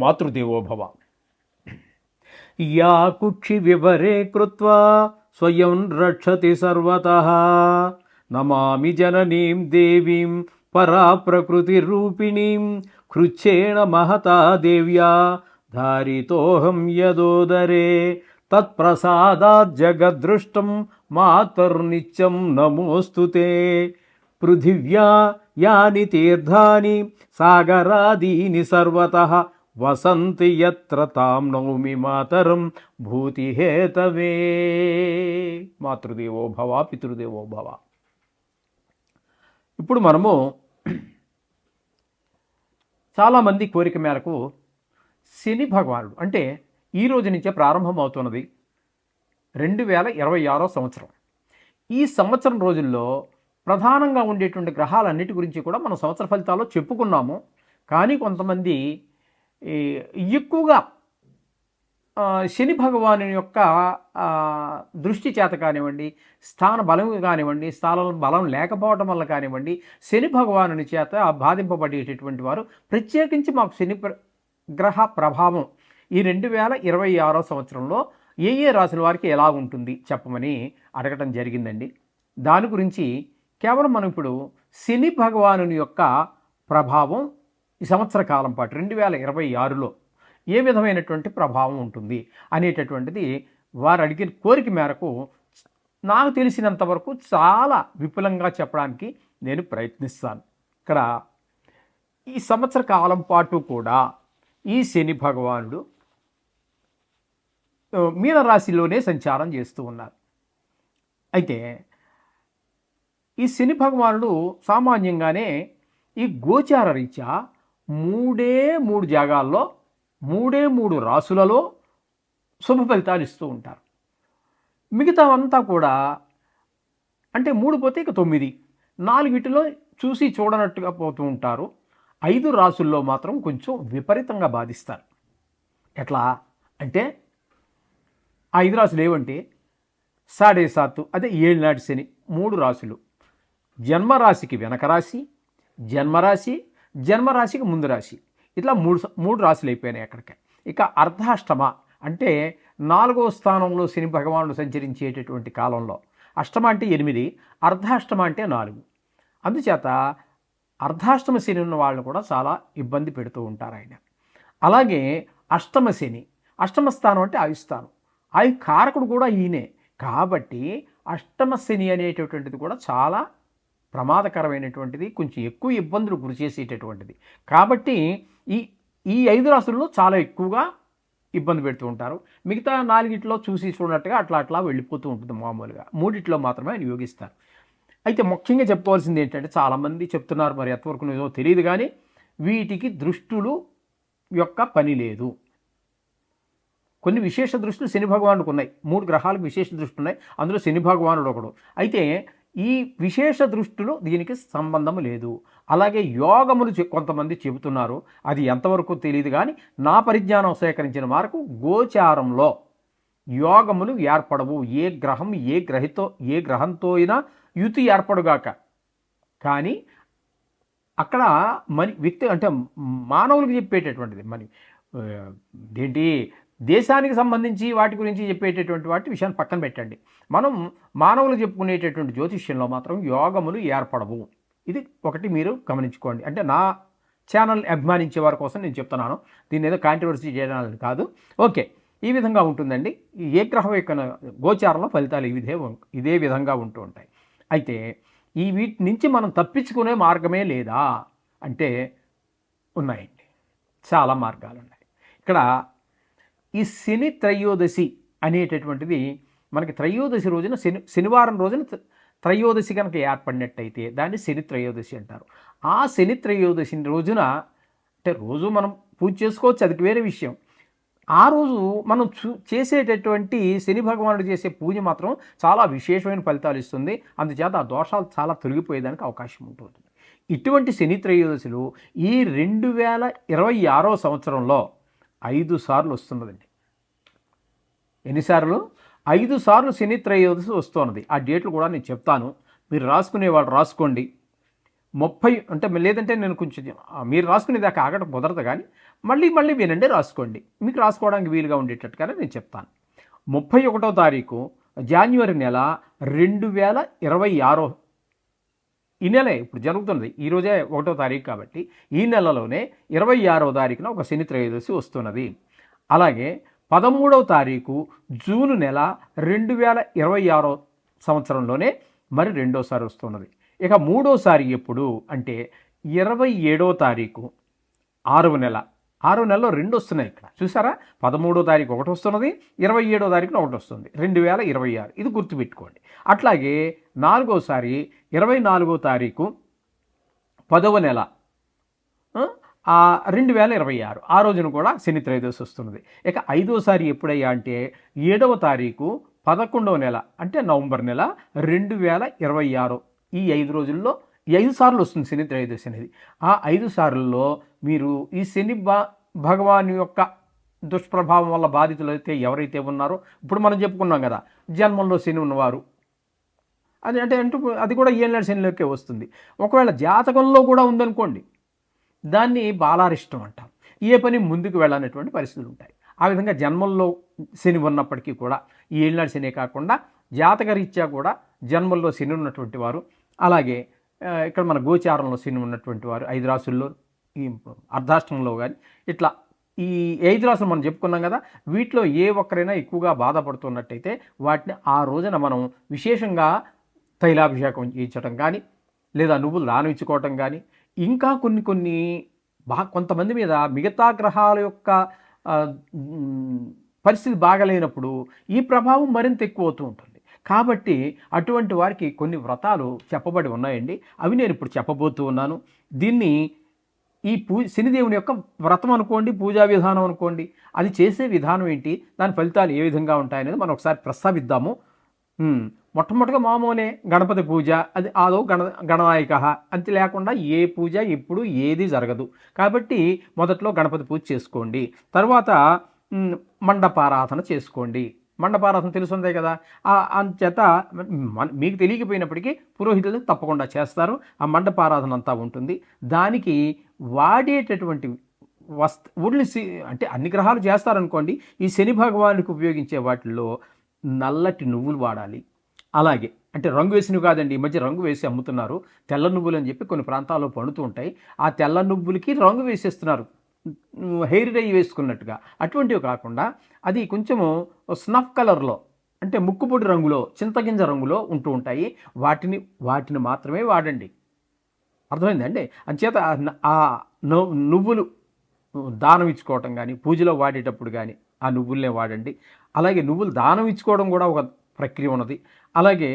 Matrudevobhava. Yeah కుక్షి వివరే కృత్వా స్వయం రక్షతి సర్వతః నమామి జననీం దేవీం పరా ప్రకృతి రూపిణీం కృచ్ఛేణ మహతా దేవ్యా ధారితోహం యదోదరే తత్ప్రసాదాత్ జగద్దృష్టం మాతర్నిత్యం నమోస్తుతే. పృథివ్యా యాని తీర్థాని సాగరాదీని సర్వతః వసంతి యత్ర తాం నౌమి మాతరం భూతిహేతవే. మాతృదేవో భవ, పితృదేవో భవ. ఇప్పుడు మనము చాలామంది కోరిక మేరకు శని భగవానుడు అంటే ఈ రోజు నుంచే ప్రారంభమవుతున్నది 2026 సంవత్సరం. ఈ సంవత్సరం రోజుల్లో ప్రధానంగా ఉండేటువంటి గ్రహాలన్నిటి గురించి కూడా మనం సంవత్సర ఫలితాల్లో చెప్పుకున్నాము. కానీ కొంతమంది ఎక్కువగా శని భగవాను యొక్క దృష్టి చేత కానివ్వండి, స్థాన బలం కానివ్వండి, స్థానం బలం లేకపోవడం వల్ల కానివ్వండి, శని భగవాను చేత బాధింపబడేటటువంటి వారు ప్రత్యేకించి మాకు శని గ్రహ ప్రభావం ఈ 2026 సంవత్సరంలో ఏ ఏ రాశుల వారికి ఎలా ఉంటుంది చెప్పమని అడగటం జరిగిందండి. దాని గురించి కేవలం మనం ఇప్పుడు శని భగవాను యొక్క ప్రభావం ఈ సంవత్సర కాలం పాటు 2026లో ఏ విధమైనటువంటి ప్రభావం ఉంటుంది అనేటటువంటిది వారు అడిగిన కోరిక మేరకు నాకు తెలిసినంత వరకు చాలా విపులంగా చెప్పడానికి నేను ప్రయత్నిస్తాను. ఇక్కడ ఈ సంవత్సర కాలం పాటు కూడా ఈ శని భగవానుడు మీనరాశిలోనే సంచారం చేస్తూ ఉన్నారు. అయితే ఈ శని భగవానుడు సామాన్యంగానే ఈ గోచార రీత్యా 3 జాగాల్లో 3 రాసులలో శుభ ఫలితాలు ఇస్తూ ఉంటారు. మిగతా అంతా కూడా అంటే 3 పోతే ఇక 9, 4 చూసి చూడనట్టుగా పోతూ ఉంటారు. 5 రాసుల్లో మాత్రం కొంచెం విపరీతంగా బాధిస్తారు. ఎట్లా అంటే 5 రాసులు ఏవంటే 7.5 అదే 7 నాటి శని 3 రాసులు, జన్మరాశికి వెనక రాశి, జన్మరాశికి ముందు రాశి, ఇట్లా 3 రాశులు అయిపోయినాయి అక్కడికి. ఇక అర్ధాష్టమ అంటే 4వ స్థానంలో శని భగవానుడు సంచరించేటటువంటి కాలంలో అష్టమ అంటే 8, అర్ధాష్టమ అంటే 4. అందుచేత అర్ధాష్టమ శని ఉన్న వాళ్ళని కూడా చాలా ఇబ్బంది పెడుతూ ఉంటారు ఆయన. అలాగే అష్టమ శని, అష్టమ స్థానం అంటే ఆయుస్థానం, ఆయు కారకుడు కూడా ఈయనే. కాబట్టి అష్టమ శని అనేటటువంటిది కూడా చాలా ప్రమాదకరమైనటువంటిది, కొంచెం ఎక్కువ ఇబ్బందులు గురి చేసేటటువంటిది. కాబట్టి ఈ 5 రాసుల్లో చాలా ఎక్కువగా ఇబ్బంది పెడుతూ ఉంటారు. మిగతా 4 చూసి చూడనట్టుగా అట్లా వెళ్ళిపోతూ ఉంటుంది. మామూలుగా 3 మాత్రమే ఆయన యోగిస్తారు. అయితే ముఖ్యంగా చెప్పుకోవాల్సింది ఏంటంటే చాలామంది చెప్తున్నారు, మరి ఎంతవరకు నిజమో తెలియదు, కానీ వీటికి దృష్టులు యొక్క పని లేదు. కొన్ని విశేష దృష్టులు శని భగవానుడికి ఉన్నాయి. 3 గ్రహాలకు విశేష దృష్టి ఉన్నాయి, అందులో శని భగవానుడు ఒకడు. అయితే ఈ విశేష దృష్టులు దీనికి సంబంధం లేదు. అలాగే యోగములు కొంతమంది చెబుతున్నారు, అది ఎంతవరకు తెలియదు. కానీ నా పరిజ్ఞానం సేకరించిన మేరకు గోచారంలో యోగములు ఏర్పడవు. ఏ గ్రహంతో అయినా యుతి ఏర్పడుగాక. కానీ అక్కడ వ్యక్తి అంటే మానవులకు చెప్పేటటువంటిది ఏంటి, దేశానికి సంబంధించి వాటి గురించి చెప్పేటటువంటి విషయాన్ని పక్కన పెట్టండి. మనం మానవులు చెప్పుకునేటటువంటి జ్యోతిష్యంలో మాత్రం యోగములు ఏర్పడవు. ఇది ఒకటి మీరు గమనించుకోండి. అంటే నా ఛానల్ అభిమానించే వారి కోసం నేను చెప్తున్నాను, దీన్ని ఏదో కాంట్రవర్సీ చేయడానికి కాదు. ఓకే, ఈ విధంగా ఉంటుందండి. ఏ గ్రహం యొక్క గోచారంలో ఫలితాలు ఇదే విధంగా ఉంటూ ఉంటాయి. అయితే వీటి నుంచి మనం తప్పించుకునే మార్గమే లేదా అంటే ఉన్నాయండి, చాలా మార్గాలు ఉన్నాయి. ఇక్కడ ఈ శని త్రయోదశి అనేటటువంటిది మనకి త్రయోదశి రోజున శనివారం రోజున త్రయోదశి కనుక ఏర్పడినట్టయితే దాన్ని శని త్రయోదశి అంటారు. ఆ శని త్రయోదశి రోజున అంటే రోజు మనం పూజ చేసుకోవచ్చు, అది వేరే విషయం. ఆ రోజు మనం చేసేటటువంటి శని భగవానుడు చేసే పూజ మాత్రం చాలా విశేషమైన ఫలితాలు ఇస్తుంది. అందుచేత ఆ దోషాలు చాలా తొలగిపోయేదానికి అవకాశం ఉంటుంది. ఇటువంటి శని త్రయోదశులు ఈ 2026 సంవత్సరంలో 5 సార్లు వస్తున్నదండి. ఎన్నిసార్లు? 5 సార్లు శని త్రయోదశి వస్తున్నది. ఆ డేట్లు కూడా నేను చెప్తాను, మీరు రాసుకునేవాళ్ళు రాసుకోండి. 30 అంటే లేదంటే నేను కొంచెం మీరు రాసుకునేదాకా ఆగడం కుదరదు కానీ మళ్ళీ వినండి, రాసుకోండి. మీకు రాసుకోవడానికి వీలుగా ఉండేటట్టుగానే నేను చెప్తాను. 31వ తారీఖు జాన్యువరి నెల 2026 ఈ నెలే ఇప్పుడు జరుగుతున్నది. ఈరోజే 1వ తారీఖు కాబట్టి ఈ నెలలోనే 26వ తారీఖున ఒక శని త్రయోదశి వస్తున్నది. అలాగే 13వ తారీఖు జూన్ నెల 2026 సంవత్సరంలోనే మరి రెండోసారి వస్తున్నది. ఇక మూడోసారి ఎప్పుడు అంటే 27వ తారీఖు 6వ నెలలో 2 వస్తున్నాయి. ఇక్కడ చూసారా, 13వ తారీఖు ఒకటి వస్తున్నది, 27వ తారీఖున ఒకటి వస్తుంది, 2026. ఇది గుర్తుపెట్టుకోండి. అట్లాగే నాలుగోసారి 24వ తారీఖు 10వ నెల 2026 ఆ రోజున కూడా శని త్రయోదశి వస్తున్నది. ఇక ఐదోసారి ఎప్పుడయ్యా అంటే 7వ తారీఖు 11వ నెల అంటే నవంబర్ నెల 2026. ఈ 5 రోజుల్లో ఈ 5 సార్లు వస్తుంది శని త్రయోదశి అనేది. ఆ 5 సార్లలో మీరు ఈ శని భగవాన్ యొక్క దుష్ప్రభావం వల్ల బాధితులు అయితే ఎవరైతే ఉన్నారో, ఇప్పుడు మనం చెప్పుకున్నాం కదా, జన్మంలో శని ఉన్నవారు, అది కూడా ఏళ్ళ శనిలోకే వస్తుంది. ఒకవేళ జాతకంలో కూడా ఉందనుకోండి, దాన్ని బాలారిష్టం అంటాం. ఏ పని ముందుకు వెళ్ళనటువంటి పరిస్థితులు ఉంటాయి. ఆ విధంగా జన్మల్లో శని ఉన్నప్పటికీ కూడా ఈ ఏళ్ళనాడు శనే కాకుండా జాతకరీత్యా కూడా జన్మల్లో శని ఉన్నటువంటి వారు, అలాగే ఇక్కడ మన గోచారంలో శని ఉన్నటువంటి వారు 5 రాసుల్లో, ఈ అర్ధాష్టమంలో కానీ ఇట్లా ఈ 5 రాసులు మనం చెప్పుకున్నాం కదా, వీటిలో ఏ ఒక్కరైనా ఎక్కువగా బాధపడుతున్నట్టయితే వాటిని ఆ రోజున మనం విశేషంగా తైలాభిషేకం చేయించడం కానీ, లేదా నువ్వులు దానం ఇచ్చుకోవటం కానీ, ఇంకా కొన్ని కొంతమంది మీద మిగతా గ్రహాల యొక్క పరిస్థితి బాగలేనప్పుడు ఈ ప్రభావం మరింత ఎక్కువ అవుతూ ఉంటుంది. కాబట్టి అటువంటి వారికి కొన్ని వ్రతాలు చెప్పబడి ఉన్నాయండి. అవి నేను ఇప్పుడు చెప్పబోతూ ఉన్నాను. దీన్ని ఈ శనిదేవుని యొక్క వ్రతం అనుకోండి, పూజా విధానం అనుకోండి, అది చేసే విధానం ఏంటి, దాని ఫలితాలు ఏ విధంగా ఉంటాయనేది మనం ఒకసారి ప్రస్తావిద్దాము. మొట్టమొదటిగా మామూలే గణపతి పూజ, అది ఆదో గణనాయక, అంతే లేకుండా ఏ పూజ ఎప్పుడు ఏది జరగదు. కాబట్టి మొదట్లో గణపతి పూజ చేసుకోండి. తర్వాత మండపారాధన చేసుకోండి. మండపారాధన తెలుసుందే కదా, అంచేత మీకు తెలియకపోయినప్పటికీ పురోహితులు తప్పకుండా చేస్తారు. ఆ మండపారాధన అంతా ఉంటుంది. దానికి వాడేటటువంటి ఒళ్ళు అంటే అన్ని గ్రహాలు చేస్తారనుకోండి, ఈ శని భగవానుడికి ఉపయోగించే వాటిల్లో నల్లటి నువ్వులు వాడాలి. అలాగే అంటే రంగు వేసినవి కాదండి, ఈ మధ్య రంగు వేసి అమ్ముతున్నారు, తెల్ల నువ్వులు అని చెప్పి కొన్ని ప్రాంతాల్లో పండుతూ ఉంటాయి. ఆ తెల్ల నువ్వులకి రంగు వేసేస్తున్నారు, హెయిర్ డై వేసుకున్నట్టుగా. అటువంటివి కాకుండా అది కొంచెము స్నఫ్ కలర్లో, అంటే ముక్కుపొడి రంగులో, చింతగింజ రంగులో ఉంటూ ఉంటాయి. వాటిని మాత్రమే వాడండి. అర్థమైందండి? అంచేత ఆ నువ్వులు దానం ఇచ్చుకోవటం కానీ, పూజలో వాడేటప్పుడు కానీ ఆ నువ్వులనే వాడండి. అలాగే నువ్వులు దానం ఇచ్చుకోవడం కూడా ఒక ప్రక్రియ ఉన్నది. అలాగే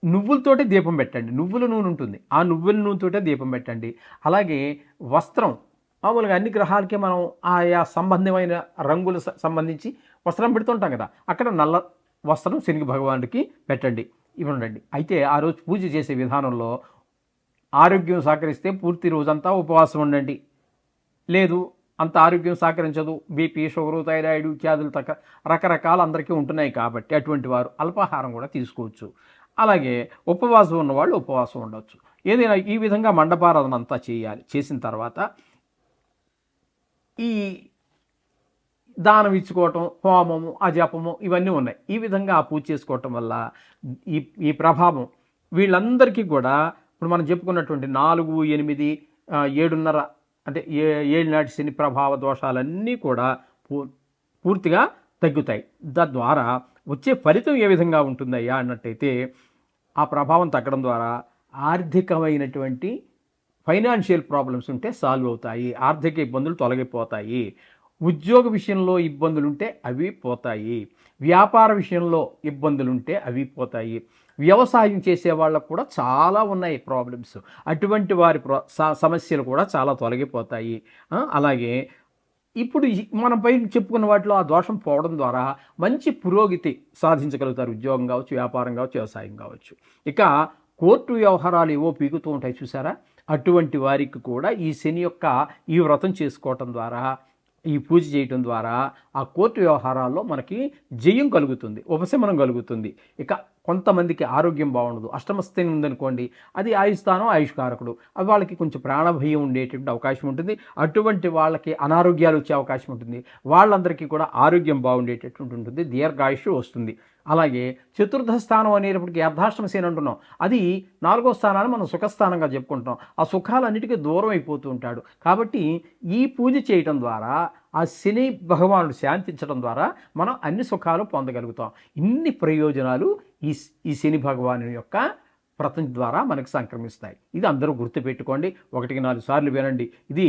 నువ్వులతోటే దీపం పెట్టండి. నువ్వుల నూనె ఉంటుంది, ఆ నువ్వుల నూనెతోటే దీపం పెట్టండి. అలాగే వస్త్రం, మామూలుగా అన్ని గ్రహాలకి మనం ఆయా సంబంధమైన రంగులు సంబంధించి వస్త్రం పెడుతుంటాం కదా, అక్కడ నల్ల వస్త్రం శని భగవానుడికి పెట్టండి, ఇవ్వండి. అయితే ఆ రోజు పూజ చేసే విధానంలో ఆరోగ్యం సహకరిస్తే పూర్తి రోజంతా ఉపవాసం ఉండండి. లేదు అంత ఆరోగ్యం సహకరించదు, బీపీ, షుగరు, థైరాయిడ్ ఇత్యాదులు రకరకాల అందరికీ ఉంటున్నాయి కాబట్టి అటువంటి వారు అల్పాహారం కూడా తీసుకోవచ్చు. అలాగే ఉపవాసం ఉన్నవాళ్ళు ఉపవాసం ఉండవచ్చు. ఏదైనా ఈ విధంగా మండపారాధన అంతా చేయాలి. చేసిన తర్వాత ఈ దానం ఇచ్చుకోవటం, హోమము, అజపము ఇవన్నీ ఉన్నాయి. ఈ విధంగా ఆ పూజ చేసుకోవటం వల్ల ఈ ప్రభావం వీళ్ళందరికీ కూడా ఇప్పుడు మనం చెప్పుకున్నటువంటి 4, 8, 7.5 అంటే 7 నాటి శని ప్రభావ దోషాలన్నీ కూడా పూర్తిగా తగ్గుతాయి. తద్వారా వచ్చే ఫలితం ఏ విధంగా ఉంటుందయ్యా అన్నట్టయితే, ఆ ప్రభావం తగ్గడం ద్వారా ఆర్థికమైనటువంటి ఫైనాన్షియల్ ప్రాబ్లమ్స్ ఉంటే సాల్వ్ అవుతాయి, ఆర్థిక ఇబ్బందులు తొలగిపోతాయి. ఉద్యోగ విషయంలో ఇబ్బందులుంటే అవి పోతాయి, వ్యాపార విషయంలో ఇబ్బందులుంటే అవి పోతాయి. వ్యవసాయం చేసే వాళ్ళకు కూడా చాలా ఉన్నాయి ప్రాబ్లమ్స్, అటువంటి వారి సమస్యలు కూడా చాలా తొలగిపోతాయి. అలాగే ఇప్పుడు మనం పై చెప్పుకున్న వాటిలో ఆ దోషం పోవడం ద్వారా మంచి పురోగతి సాధించగలుగుతారు. ఉద్యోగం కావచ్చు, వ్యాపారం కావచ్చు, వ్యవసాయం కావచ్చు. ఇక కోర్టు వ్యవహారాలు ఏవో పీకుతూ ఉంటాయి చూసారా, అటువంటి వారికి కూడా ఈ శని యొక్క ఈ వ్రతం చేసుకోవటం ద్వారా, ఈ పూజ చేయటం ద్వారా ఆ కోర్టు వ్యవహారాల్లో మనకి జయం కలుగుతుంది, ఉపశమనం కలుగుతుంది. ఇక కొంతమందికి ఆరోగ్యం బాగుండదు. అష్టమస్థితి ఉందనుకోండి, అది ఆయుస్థానం, ఆయుష్కారకుడు. అది వాళ్ళకి కొంచెం ప్రాణభయం ఉండేటువంటి అవకాశం ఉంటుంది. అటువంటి వాళ్ళకి అనారోగ్యాలు వచ్చే అవకాశం ఉంటుంది. వాళ్ళందరికీ కూడా ఆరోగ్యం బాగుండేటటువంటి ఉంటుంది, దీర్ఘాయుష్ వస్తుంది. అలాగే చతుర్థ స్థానం అనేటప్పటికి అర్ధాష్టమ శని అంటున్నాం. అది 4వ స్థానాన్ని మనం సుఖస్థానంగా చెప్పుకుంటున్నాం. ఆ సుఖాలన్నిటికీ దూరం అయిపోతూ ఉంటాడు. కాబట్టి ఈ పూజ చేయటం ద్వారా, ఆ శని భగవానుడు శాంతించడం ద్వారా మనం అన్ని సుఖాలు పొందగలుగుతాం. ఇన్ని ప్రయోజనాలు ఈ శని భగవాను యొక్క వ్రతం ద్వారా మనకు సంక్రమిస్తాయి. ఇది అందరూ గుర్తుపెట్టుకోండి. 1-4 సార్లు వినండి. ఇది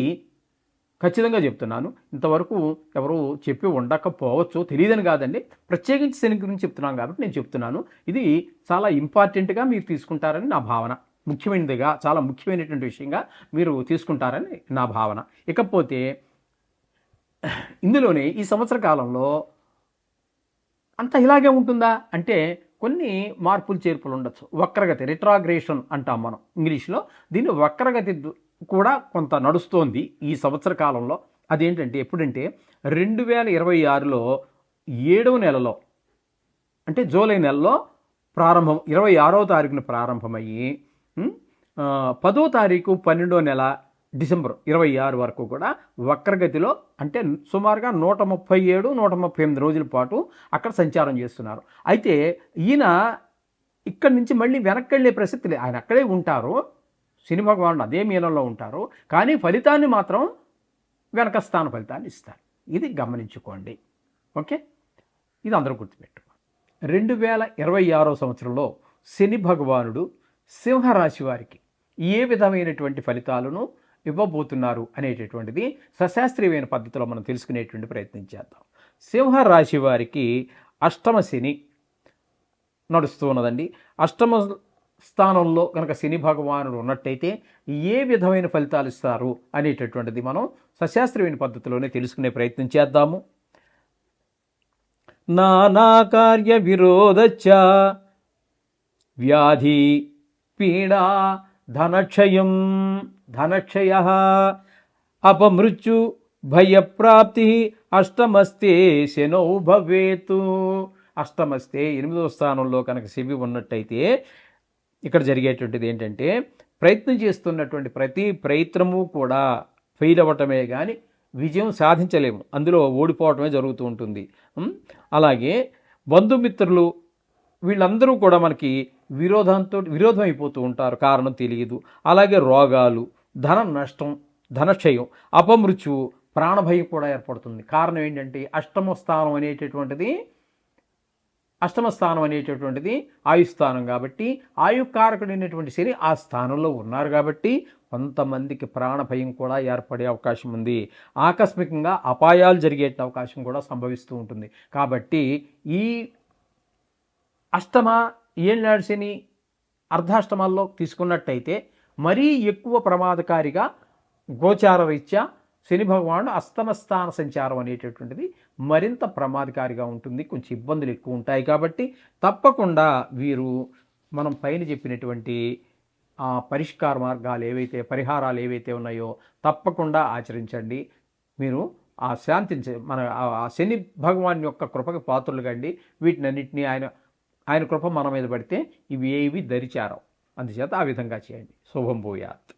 ఖచ్చితంగా చెప్తున్నాను. ఇంతవరకు ఎవరు చెప్పి ఉండకపోవచ్చు, తెలియదని కాదండి. ప్రత్యేకించి శని గురించి చెప్తున్నాను కాబట్టి నేను చెప్తున్నాను. ఇది చాలా ఇంపార్టెంట్గా మీరు తీసుకుంటారని నా భావన. ముఖ్యమైనదిగా, చాలా ముఖ్యమైనటువంటి విషయంగా మీరు తీసుకుంటారని నా భావన. ఇకపోతే ఇందులోనే ఈ సంవత్సర కాలంలో అంతా ఇలాగే ఉంటుందా అంటే కొన్ని మార్పులు చేర్పులు ఉండొచ్చు. వక్రగతి, రిట్రాగ్రేషన్ అంటాం మనం ఇంగ్లీష్లో. దీన్ని వక్రగతి కూడా కొంత నడుస్తోంది ఈ సంవత్సర కాలంలో. అదేంటంటే ఎప్పుడంటే 2026లో 7వ నెలలో, అంటే జూలై నెలలో ప్రారంభం, 26వ తారీఖున ప్రారంభమయ్యి 10వ తారీఖు 12వ నెల డిసెంబర్ 26 వరకు కూడా వక్రగతిలో, అంటే సుమారుగా 137-138 రోజుల పాటు అక్కడ సంచారం చేస్తున్నారు. అయితే ఈయన ఇక్కడి నుంచి మళ్ళీ వెనక్కి వెళ్ళే ప్రసక్తి లేదు. ఆయన అక్కడే ఉంటారు, శని భగవానుడు అదే మీనంలో ఉంటారు. కానీ ఫలితాన్ని మాత్రం వెనక స్థాన ఫలితాన్ని ఇస్తారు. ఇది గమనించుకోండి. ఓకే, ఇది అందరూ గుర్తుపెట్టుకోండి. 2026వ సంవత్సరంలో శని భగవానుడు సింహరాశి వారికి ఏ విధమైనటువంటి ఫలితాలను ఇవ్వబోతున్నారు అనేటటువంటిది సశాస్త్రీయమైన పద్ధతిలో మనం తెలుసుకునేటువంటి ప్రయత్నం చేద్దాం. సింహరాశి వారికి అష్టమ శని నడుస్తూ ఉన్నదండి. అష్టమ స్థానంలో కనుక శని భగవానుడు ఉన్నట్టయితే ఏ విధమైన ఫలితాలు ఇస్తారు అనేటటువంటిది మనం సశాస్త్రీయమైన పద్ధతిలోనే తెలుసుకునే ప్రయత్నం చేద్దాము. నానా కార్య విరోధచ్చ వ్యాధి పీడా ధనక్షయ అపమృత్యు భయప్రాప్తి అష్టమస్తే శనౌ భవేతు. అష్టమస్తే 8వ స్థానంలో కనుక శని ఉన్నట్టయితే ఇక్కడ జరిగేటువంటిది ఏంటంటే, ప్రయత్నం చేస్తున్నటువంటి ప్రతి ప్రయత్నము కూడా ఫెయిల్ అవ్వటమే కానీ విజయం సాధించలేము, అందులో ఓడిపోవటమే జరుగుతూ ఉంటుంది. అలాగే బంధుమిత్రులు వీళ్ళందరూ కూడా మనకి విరోధం అయిపోతూ ఉంటారు, కారణం తెలియదు. అలాగే రోగాలు, ధన నష్టం, ధనక్షయం, అపమృత్యువు, ప్రాణభయం కూడా ఏర్పడుతుంది. కారణం ఏంటంటే అష్టమ స్థానం అనేటటువంటిది ఆయుస్థానం కాబట్టి, ఆయుకారకుడైనటువంటి శని ఆ స్థానంలో ఉన్నారు కాబట్టి కొంతమందికి ప్రాణభయం కూడా ఏర్పడే అవకాశం ఉంది. ఆకస్మికంగా అపాయాలు జరిగే అవకాశం కూడా సంభవిస్తూ ఉంటుంది. కాబట్టి ఈ అష్టమ, ఏళ్ళనాడు శని, అర్ధాష్టమాల్లో తీసుకున్నట్టయితే మరీ ఎక్కువ ప్రమాదకారిగా గోచార రీత్యా శని భగవానుడు అష్టమస్థాన సంచారం అనేటటువంటిది మరింత ప్రమాదకారిగా ఉంటుంది. కొంచెం ఇబ్బందులు ఎక్కువ ఉంటాయి. కాబట్టి తప్పకుండా వీరు మనం పైన చెప్పినటువంటి పరిష్కార మార్గాలు ఏవైతే, పరిహారాలు ఏవైతే ఉన్నాయో తప్పకుండా ఆచరించండి. మీరు ఆ శని భగవాన్ యొక్క కృపకి పాత్రలు కండి. వీటినన్నింటినీ ఆయన కృప మన మీద పడితే ఇవి ఏవి దరిచారవు. అందుచేత ఆ విధంగా చేయండి. శుభం భూయాత్.